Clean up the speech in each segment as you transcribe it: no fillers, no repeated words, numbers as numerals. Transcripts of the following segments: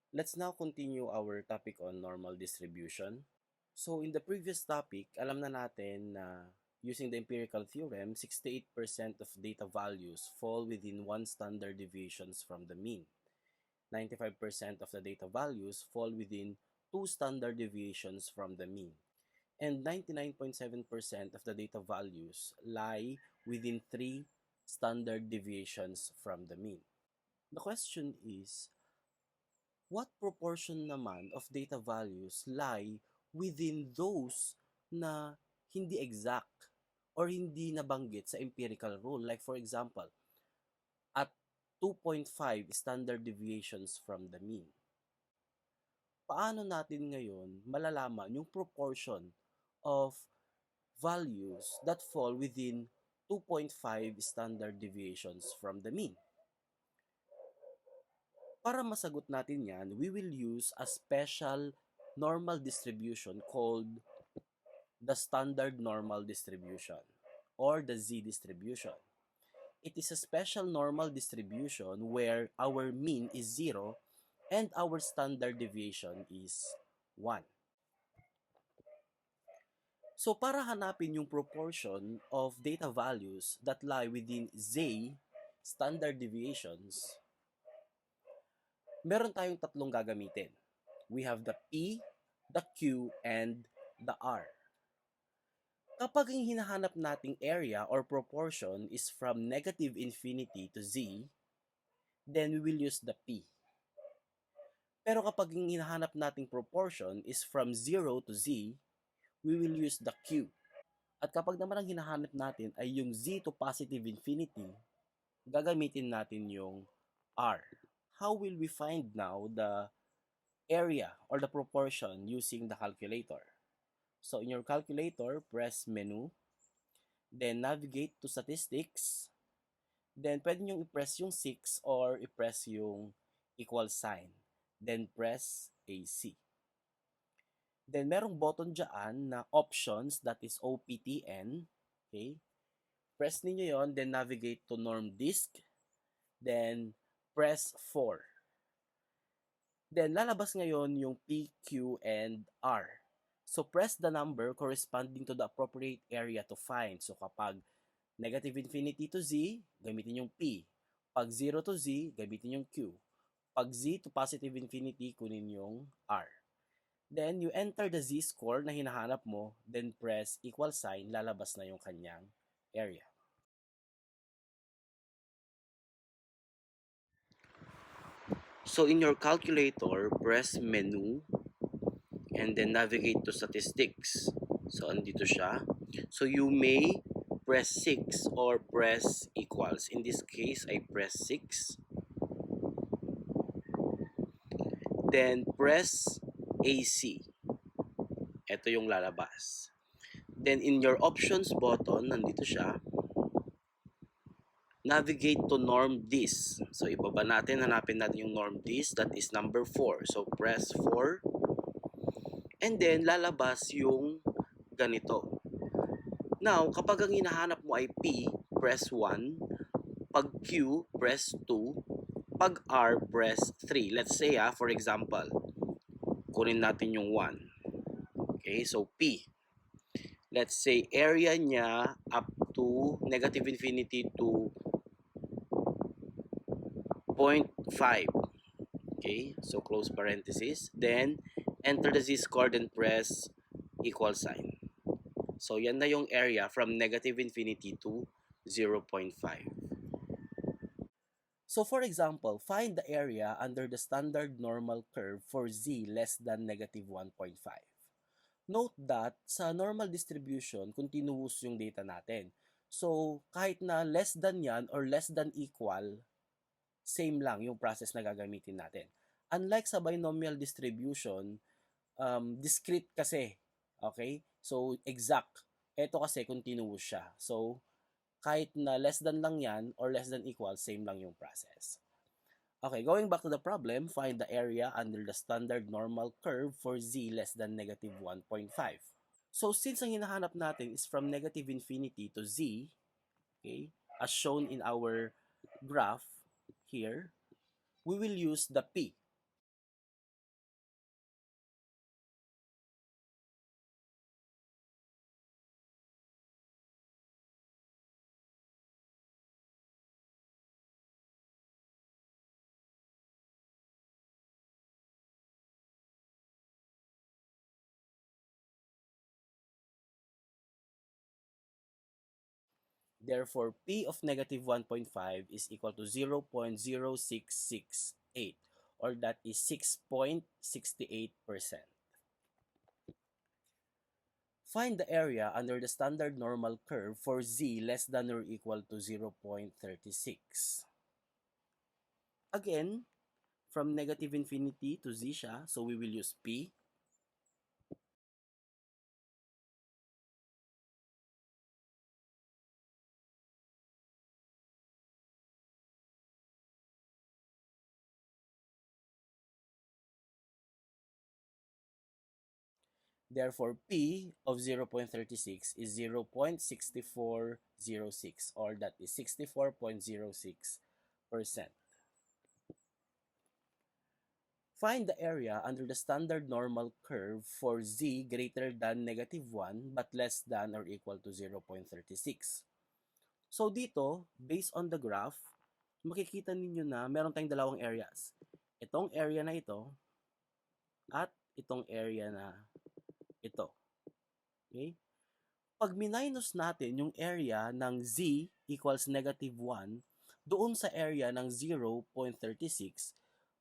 Let's now continue our topic on normal distribution. So in the previous topic, alam na natin na using the empirical theorem, 68% of data values fall within one standard deviations from the mean. 95% of the data values fall within two standard deviations from the mean. And 99.7% of the data values lie within three standard deviations from the mean. The question is, what proportion naman of data values lie within those na hindi exact or hindi nabanggit sa empirical rule? Like for example, at 2.5 standard deviations from the mean. Paano natin ngayon malalaman yung proportion of values that fall within 2.5 standard deviations from the mean? Para masagot natin yan, we will use a special normal distribution called the standard normal distribution or the Z distribution. It is a special normal distribution where our mean is 0 and our standard deviation is 1. So para hanapin yung proportion of data values that lie within Z standard deviations, meron tayong tatlong gagamitin. We have the P, the Q, and the R. Kapag ang hinahanap nating area or proportion is from negative infinity to Z, then we will use the P. Pero kapag ang hinahanap nating proportion is from 0 to Z, we will use the Q. At kapag naman ang hinahanap natin ay yung Z to positive infinity, gagamitin natin yung R. How will we find now the area or the proportion using the calculator? So in your calculator, press menu, then navigate to statistics, then pwede nyo i-press yung 6 or i-press yung equal sign, then press AC. Then merong button dyan na options, that is OPTN, okay? Press ninyo yon, then navigate to norm disk, then press 4. Then lalabas ngayon yung P, Q, and R. So press the number corresponding to the appropriate area to find. So kapag negative infinity to Z, gamitin yung P. Pag 0 to Z, gamitin yung Q. Pag Z to positive infinity, kunin yung R. Then you enter the Z score na hinahanap mo, then press equal sign, lalabas na yung kanyang area. So in your calculator, press menu and then navigate to statistics. So andito siya. So you may press 6 or press equals. In this case, I press 6. Then press AC. Ito yung lalabas. Then in your options button, nandito siya. Navigate to norm this. So ibaba natin, hanapin natin yung norm this, that is number 4. So press 4. And then lalabas yung ganito. Now, kapag ang hinahanap mo ay P, press 1. Pag Q, press 2. Pag R, press 3. Let's say, for example, kunin natin yung 1. Okay, so P. Let's say, area niya up to negative infinity to 0.5. Okay, so close parenthesis. Then, enter the z-score, then press equal sign. So, yan na yung area from negative infinity to 0.5. So for example, find the area under the standard normal curve for z less than negative 1.5. Note that sa normal distribution, continuous yung data natin. So kahit na less than yan or less than equal, same lang yung process na gagamitin natin. Unlike sa binomial distribution, discrete kasi. Okay? So exact. Ito kasi continuous siya. So kahit na less than lang yan or less than equal, same lang yung process. Okay, going back to the problem, find the area under the standard normal curve for z less than negative 1.5. So since ang hinahanap natin is from negative infinity to z, okay, as shown in our graph here, we will use the p. Therefore, P of negative 1.5 is equal to 0.0668, or that is 6.68%. Find the area under the standard normal curve for z less than or equal to 0.36. Again, from negative infinity to z siya, so we will use P. Therefore, P of 0.36 is 0.6406, or that is 64.06%. Find the area under the standard normal curve for z greater than negative 1 but less than or equal to 0.36. So dito, based on the graph, makikita ninyo na meron tayong dalawang areas. Itong area na ito at itong area na ito. Okay? Pag minus natin yung area ng z equals negative 1 doon sa area ng 0.36,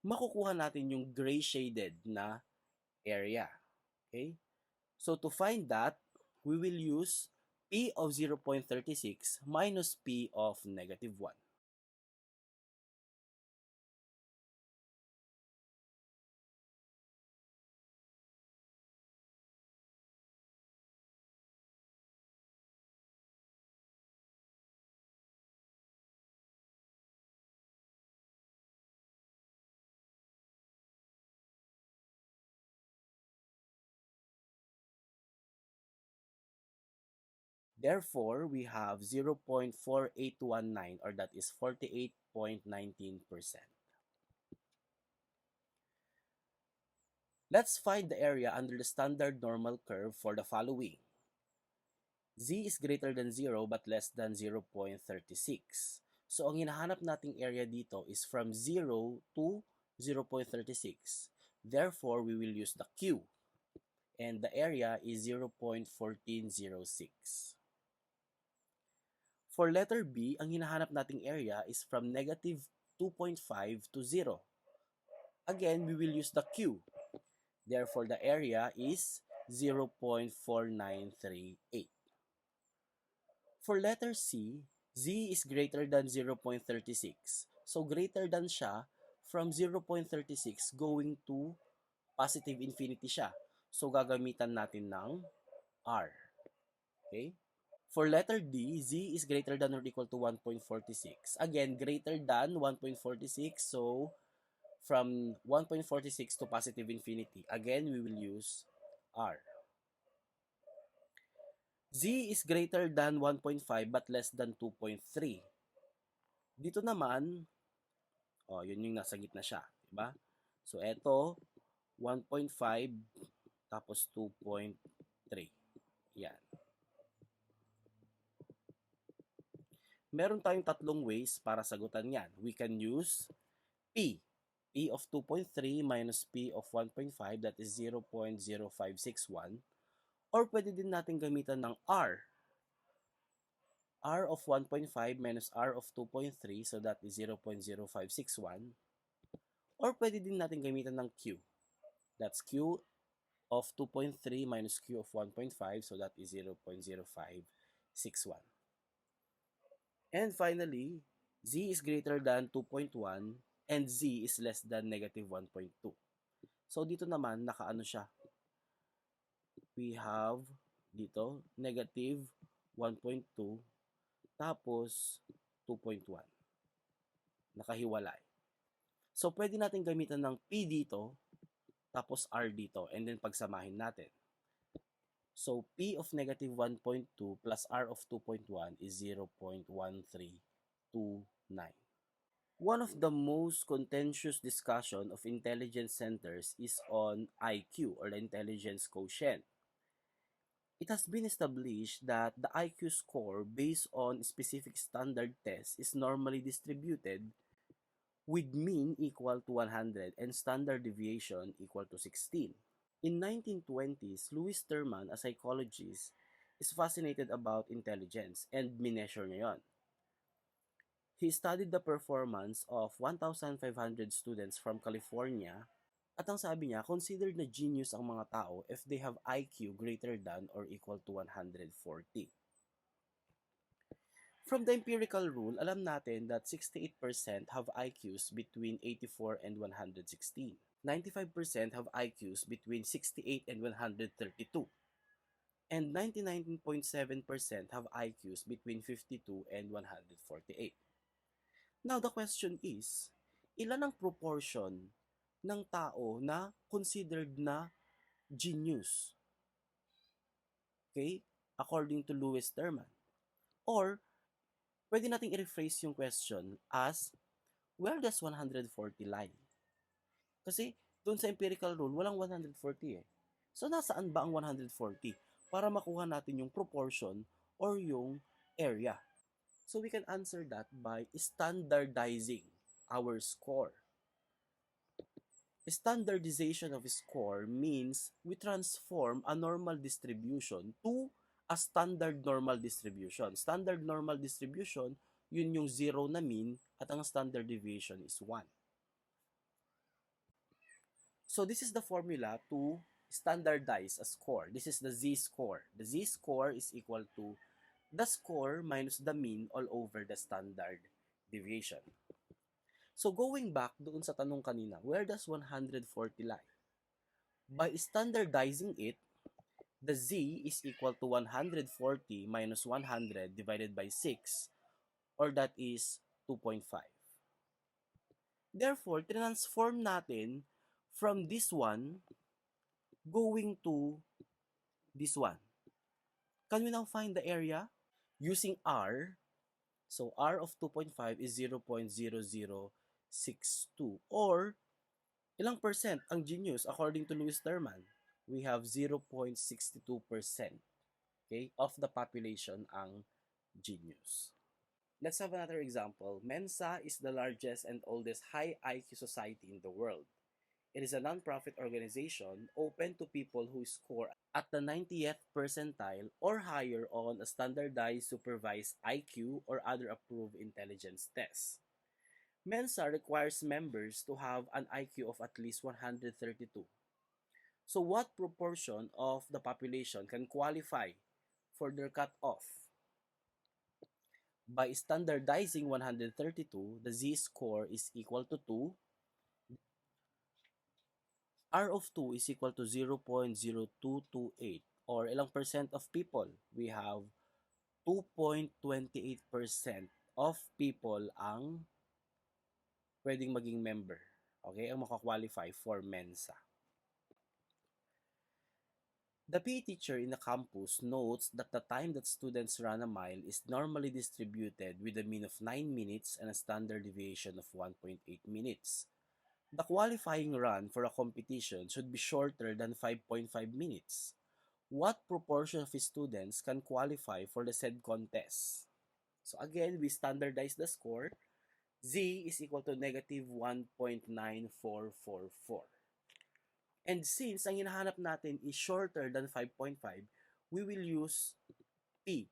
makukuha natin yung gray shaded na area. Okay? So to find that, we will use P of 0.36 minus P of negative 1. Therefore, we have 0.4819, or that is 48.19%. Let's find the area under the standard normal curve for the following. Z is greater than 0 but less than 0.36. So, ang hinahanap nating area dito is from 0 to 0.36. Therefore, we will use the Q. And the area is 0.1406. For letter B, ang hinahanap nating area is from negative 2.5 to 0. Again, we will use the Q. Therefore, the area is 0.4938. For letter C, Z is greater than 0.36. So, greater than siya from 0.36 going to positive infinity siya. So, gagamitan natin ng R. Okay? For letter D, Z is greater than or equal to 1.46. Again, greater than 1.46. So, from 1.46 to positive infinity, again, we will use R. Z is greater than 1.5 but less than 2.3. Dito naman, yun yung nasa gitna siya. Diba? So, eto, 1.5 tapos 2.3. Yan. Meron tayong tatlong ways para sagutan yan. We can use P. P of 2.3 minus P of 1.5, that is 0.0561. Or pwede din natin gamitan ng R. R of 1.5 minus R of 2.3, so that is 0.0561. Or pwede din natin gamitan ng Q. That's Q of 2.3 minus Q of 1.5, so that is 0.0561. And finally, Z is greater than 2.1 and Z is less than negative 1.2. So dito naman, nakaano siya. We have dito, negative 1.2 tapos 2.1. Nakahiwalay. So pwede natin gamitan ng P dito tapos R dito, and then pagsamahin natin. So, P of negative 1.2 plus R of 2.1 is 0.1329. One of the most contentious discussion of intelligence centers is on IQ, or the intelligence quotient. It has been established that the IQ score based on specific standard tests is normally distributed with mean equal to 100 and standard deviation equal to 16. In 1920s, Louis Terman, a psychologist, is fascinated about intelligence and mineasure niya yun. He studied the performance of 1,500 students from California at ang sabi niya, considered na genius ang mga tao if they have IQ greater than or equal to 140. From the empirical rule, alam natin that 68% have IQs between 84 and 116. 95% have IQs between 68 and 132. And 99.7% have IQs between 52 and 148. Now, the question is, ilan ang proportion ng tao na considered na genius? Okay? According to Lewis Terman. Or, pwede nating i-rephrase yung question as, where does 140 lie? Kasi, doon sa empirical rule, walang 140 eh. So, nasaan ba ang 140? Para makuha natin yung proportion or yung area. So, we can answer that by standardizing our score. Standardization of score means we transform a normal distribution to a standard normal distribution. Standard normal distribution, yun yung 0 na mean at ang standard deviation is 1. So this is the formula to standardize a score. This is the z-score. The z-score is equal to the score minus the mean all over the standard deviation. So going back doon sa tanong kanina, where does 140 lie? By standardizing it, the z is equal to 140 minus 100 divided by 6, or that is 2.5. Therefore, transform natin from this one going to this one. Can we now find the area? Using R, so R of 2.5 is 0.0062, or ilang percent ang genius according to Lewis Terman? We have 0.62%, okay, of the population ang genius. Let's have another example. Mensa is the largest and oldest high IQ society in the world. It is a non-profit organization open to people who score at the 90th percentile or higher on a standardized supervised IQ or other approved intelligence tests. Mensa requires members to have an IQ of at least 132. So what proportion of the population can qualify for their cutoff? By standardizing 132, the z-score is equal to 2. R of 2 is equal to 0.0228, or ilang percent of people? We have 2.28% of people ang pwedeng maging member. Okay, ang makakwalify for Mensa. The PE teacher in the campus notes that the time that students run a mile is normally distributed with a mean of 9 minutes and a standard deviation of 1.8 minutes. The qualifying run for a competition should be shorter than 5.5 minutes. What proportion of students can qualify for the said contest? So again, we standardize the score. Z is equal to negative 1.9444. And since ang hinahanap natin is shorter than 5.5, we will use P.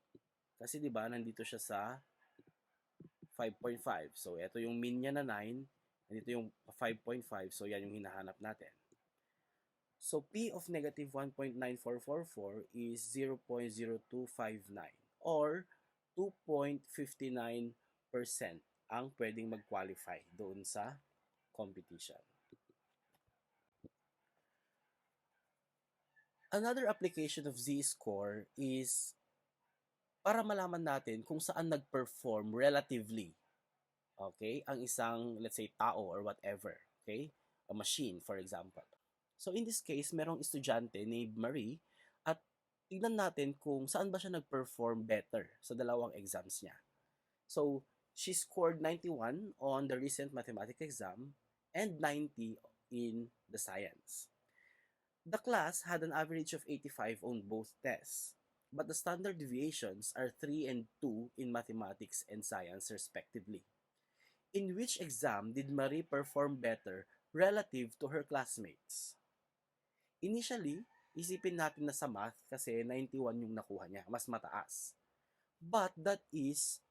Kasi di ba nandito siya sa 5.5. So ito yung mean niya na 9, nandito yung 5.5, so yan yung hinahanap natin. So P of negative 1.9444 is 0.0259, or 2.59% ang pwedeng mag-qualify doon sa competition. Another application of z-score is para malaman natin kung saan nag-perform relatively, okay, ang isang, let's say, tao or whatever, okay, a machine, for example. So in this case, merong estudyante named Marie at tignan natin kung saan ba siya nag-perform better sa dalawang exams niya. So, she scored 91 on the recent mathematics exam and 90 in the science. The class had an average of 85 on both tests, but the standard deviations are 3 and 2 in mathematics and science respectively. In which exam did Marie perform better relative to her classmates? Initially, Isipin natin na sa math kasi 91 yung nakuha niya, mas mataas. But that is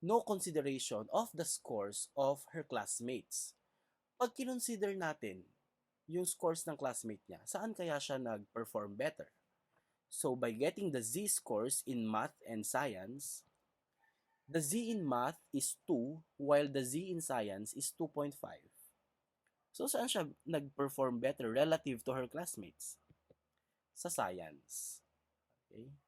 no consideration of the scores of her classmates. Pag kinonsider natin yung scores ng classmate niya, saan kaya siya nag-perform better? So by getting the z-scores in math and science, the z in math is 2 while the z in science is 2.5. So saan siya nag-perform better relative to her classmates? Sa science. Okay?